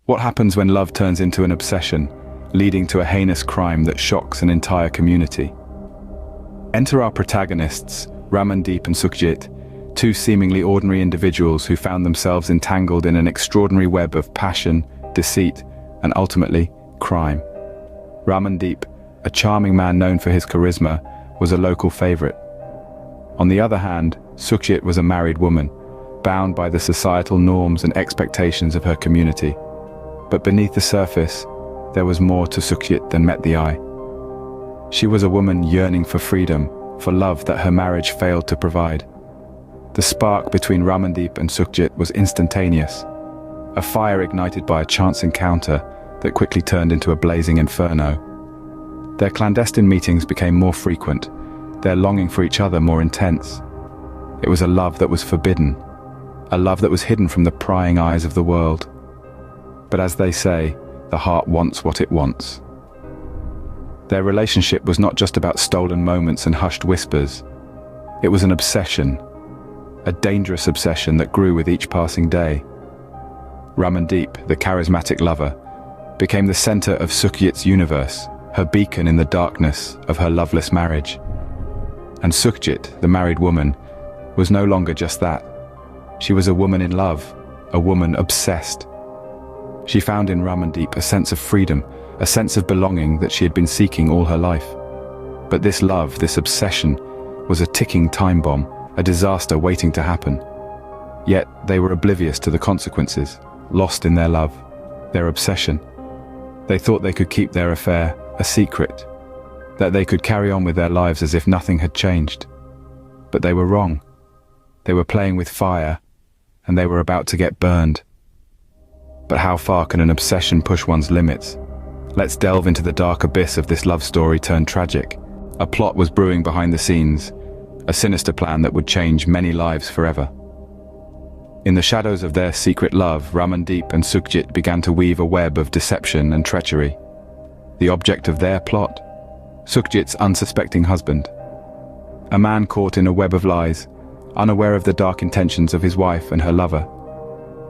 What happens when love turns into an obsession, leading to a heinous crime that shocks an entire community? Enter our protagonists, Ramandeep and Sukhjit, two seemingly ordinary individuals who found themselves entangled in an extraordinary web of passion, deceit, and ultimately, crime. Ramandeep, a charming man known for his charisma, was a local favorite. On the other hand, Sukhjit was a married woman, bound by the societal norms and expectations of her community. But beneath the surface, there was more to Sukhjit than met the eye. She was a woman yearning for freedom, for love that her marriage failed to provide. The spark between Ramandeep and Sukhjit was instantaneous, a fire ignited by a chance encounter that quickly turned into a blazing inferno. Their clandestine meetings became more frequent, their longing for each other more intense. It was a love that was forbidden, a love that was hidden from the prying eyes of the world. But as they say, the heart wants what it wants. Their relationship was not just about stolen moments and hushed whispers. It was an obsession, a dangerous obsession that grew with each passing day. Ramandeep, the charismatic lover, became the center of Sukhjit's universe, her beacon in the darkness of her loveless marriage. And Sukhjit, the married woman, was no longer just that. She was a woman in love, a woman obsessed. She found in Ramandeep a sense of freedom, a sense of belonging that she had been seeking all her life. But this love, this obsession, was a ticking time bomb, a disaster waiting to happen. Yet they were oblivious to the consequences, lost in their love, their obsession. They thought they could keep their affair a secret, that they could carry on with their lives as if nothing had changed. But they were wrong. They were playing with fire, and they were about to get burned. But how far can an obsession push one's limits? Let's delve into the dark abyss of this love story turned tragic. A plot was brewing behind the scenes, a sinister plan that would change many lives forever. In the shadows of their secret love, Ramandeep and Sukhjit began to weave a web of deception and treachery. The object of their plot, Sukhjit's unsuspecting husband. A man caught in a web of lies, unaware of the dark intentions of his wife and her lover.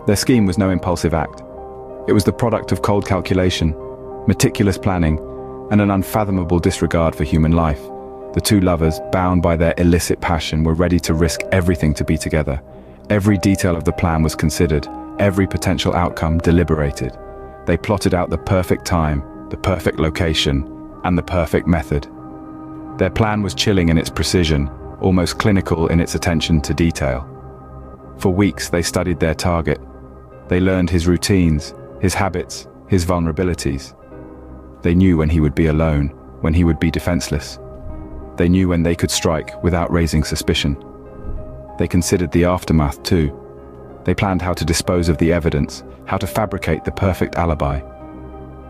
Their scheme was no impulsive act. It was the product of cold calculation, meticulous planning, and an unfathomable disregard for human life. The two lovers, bound by their illicit passion, were ready to risk everything to be together. Every detail of the plan was considered, every potential outcome deliberated. They plotted out the perfect time, the perfect location, and the perfect method. Their plan was chilling in its precision, almost clinical in its attention to detail. For weeks they studied their target. They learned his routines, his habits, his vulnerabilities. They knew when he would be alone, when he would be defenseless. They knew when they could strike without raising suspicion. They considered the aftermath too. They planned how to dispose of the evidence, how to fabricate the perfect alibi.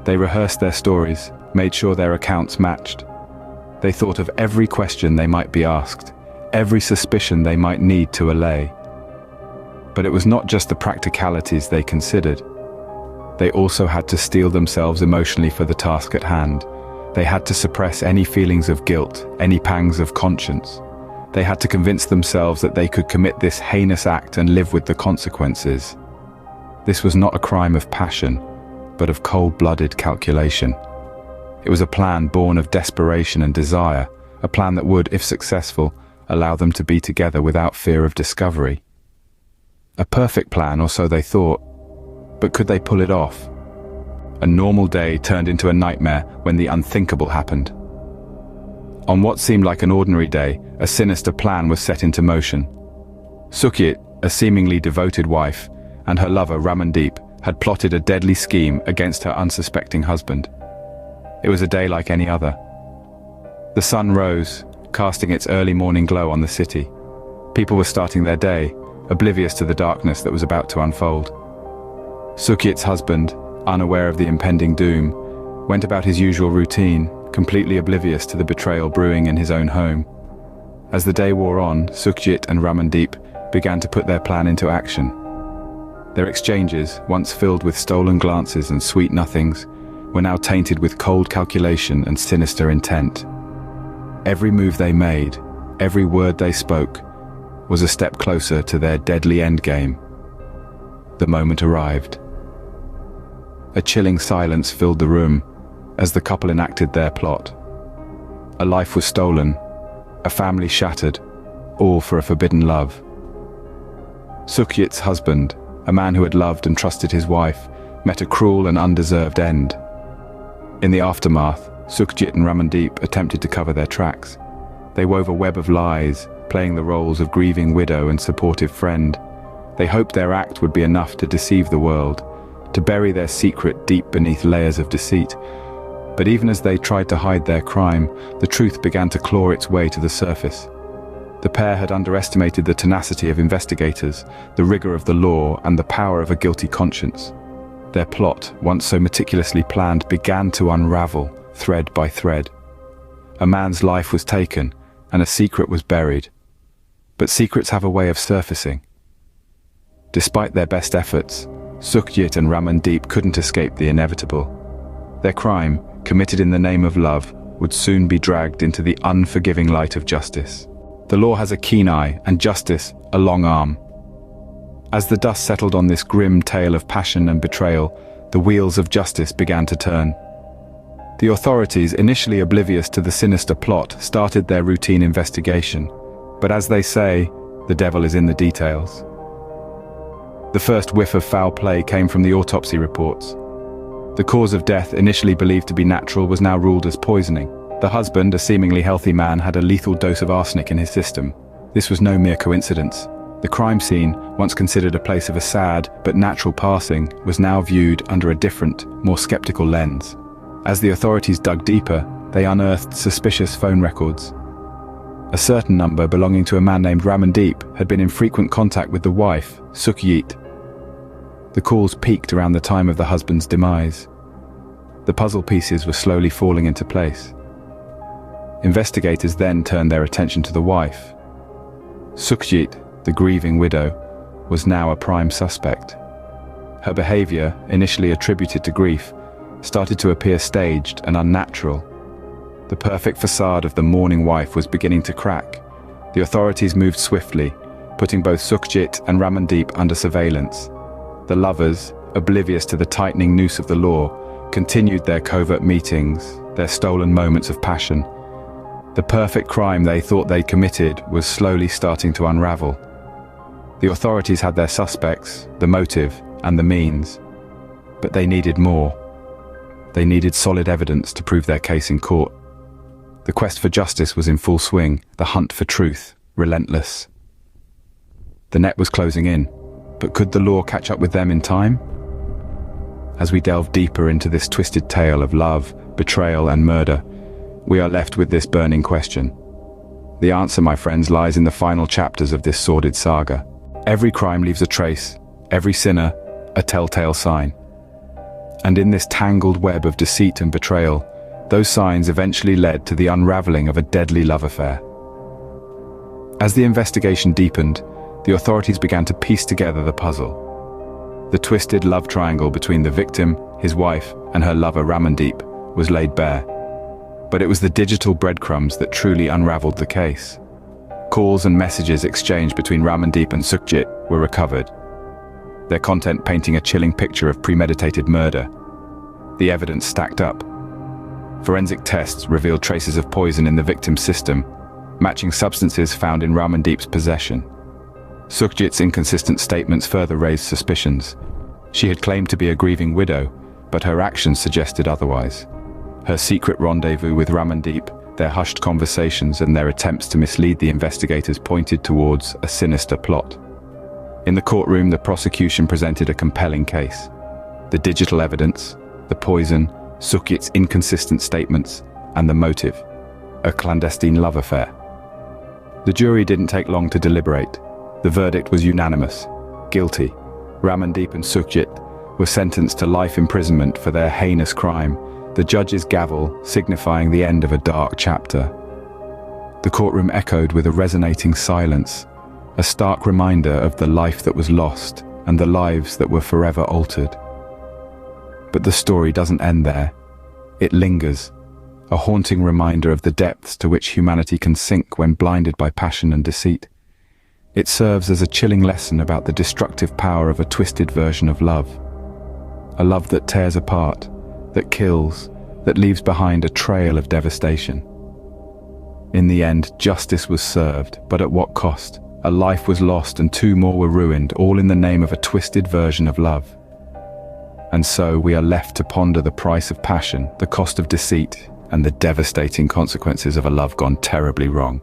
They rehearsed their stories, made sure their accounts matched. They thought of every question they might be asked, every suspicion they might need to allay. But it was not just the practicalities they considered. They also had to steel themselves emotionally for the task at hand. They had to suppress any feelings of guilt, any pangs of conscience. They had to convince themselves that they could commit this heinous act and live with the consequences. This was not a crime of passion, but of cold-blooded calculation. It was a plan born of desperation and desire, a plan that would, if successful, allow them to be together without fear of discovery. A perfect plan, or so they thought, but could they pull it off? A normal day turned into a nightmare when the unthinkable happened. On what seemed like an ordinary day, a sinister plan was set into motion. Sukhjit, a seemingly devoted wife, and her lover Ramandeep had plotted a deadly scheme against her unsuspecting husband. It was a day like any other. The sun rose, casting its early morning glow on the city. People were starting their day, oblivious to the darkness that was about to unfold. Sukhjit's husband, unaware of the impending doom, went about his usual routine, completely oblivious to the betrayal brewing in his own home. As the day wore on, Sukhjit and Ramandeep began to put their plan into action. Their exchanges, once filled with stolen glances and sweet nothings, were now tainted with cold calculation and sinister intent. Every move they made, every word they spoke, was a step closer to their deadly endgame. The moment arrived. A chilling silence filled the room as the couple enacted their plot. A life was stolen, a family shattered, all for a forbidden love. Sukhjit's husband, a man who had loved and trusted his wife, met a cruel and undeserved end. In the aftermath, Sukhjit and Ramandeep attempted to cover their tracks. They wove a web of lies, playing the roles of grieving widow and supportive friend. They hoped their act would be enough to deceive the world, to bury their secret deep beneath layers of deceit. But even as they tried to hide their crime, the truth began to claw its way to the surface. The pair had underestimated the tenacity of investigators, the rigor of the law, and the power of a guilty conscience. Their plot, once so meticulously planned, began to unravel, thread by thread. A man's life was taken, and a secret was buried. But secrets have a way of surfacing. Despite their best efforts, Sukhjit and Ramandeep couldn't escape the inevitable. Their crime, committed in the name of love, would soon be dragged into the unforgiving light of justice. The law has a keen eye, and justice a long arm. As the dust settled on this grim tale of passion and betrayal, the wheels of justice began to turn. The authorities, initially oblivious to the sinister plot, started their routine investigation. But as they say, the devil is in the details. The first whiff of foul play came from the autopsy reports. The cause of death, initially believed to be natural, was now ruled as poisoning. The husband, a seemingly healthy man, had a lethal dose of arsenic in his system. This was no mere coincidence. The crime scene, once considered a place of a sad but natural passing, was now viewed under a different, more skeptical lens. As the authorities dug deeper, they unearthed suspicious phone records. A certain number belonging to a man named Ramandeep had been in frequent contact with the wife, Sukhjit. The calls peaked around the time of the husband's demise. The puzzle pieces were slowly falling into place. Investigators then turned their attention to the wife. Sukhjit, the grieving widow, was now a prime suspect. Her behavior, initially attributed to grief, started to appear staged and unnatural. The perfect facade of the mourning wife was beginning to crack. The authorities moved swiftly, putting both Sukhjit and Ramandeep under surveillance. The lovers, oblivious to the tightening noose of the law, continued their covert meetings, their stolen moments of passion. The perfect crime they thought they'd committed was slowly starting to unravel. The authorities had their suspects, the motive, and the means. But they needed more. They needed solid evidence to prove their case in court. The quest for justice was in full swing, the hunt for truth, relentless. The net was closing in, but could the law catch up with them in time? As we delve deeper into this twisted tale of love, betrayal, and murder, we are left with this burning question. The answer, my friends, lies in the final chapters of this sordid saga. Every crime leaves a trace, every sinner a telltale sign. And in this tangled web of deceit and betrayal, those signs eventually led to the unraveling of a deadly love affair. As the investigation deepened, the authorities began to piece together the puzzle. The twisted love triangle between the victim, his wife, and her lover Ramandeep was laid bare. But it was the digital breadcrumbs that truly unraveled the case. Calls and messages exchanged between Ramandeep and Sukhjit were recovered, their content painting a chilling picture of premeditated murder. The evidence stacked up. Forensic tests revealed traces of poison in the victim's system, matching substances found in Ramandeep's possession. Sukhjit's inconsistent statements further raised suspicions. She had claimed to be a grieving widow, but her actions suggested otherwise. Her secret rendezvous with Ramandeep, their hushed conversations, and their attempts to mislead the investigators pointed towards a sinister plot. In the courtroom, the prosecution presented a compelling case. The digital evidence, the poison, Sukhjit's inconsistent statements, and the motive, a clandestine love affair. The jury didn't take long to deliberate. The verdict was unanimous. Guilty. Ramandeep and Sukhjit were sentenced to life imprisonment for their heinous crime, the judge's gavel signifying the end of a dark chapter. The courtroom echoed with a resonating silence, a stark reminder of the life that was lost and the lives that were forever altered. But the story doesn't end there. It lingers, a haunting reminder of the depths to which humanity can sink when blinded by passion and deceit. It serves as a chilling lesson about the destructive power of a twisted version of love. A love that tears apart, that kills, that leaves behind a trail of devastation. In the end, justice was served, but at what cost? A life was lost and 2 more were ruined, all in the name of a twisted version of love. And so we are left to ponder the price of passion, the cost of deceit, and the devastating consequences of a love gone terribly wrong.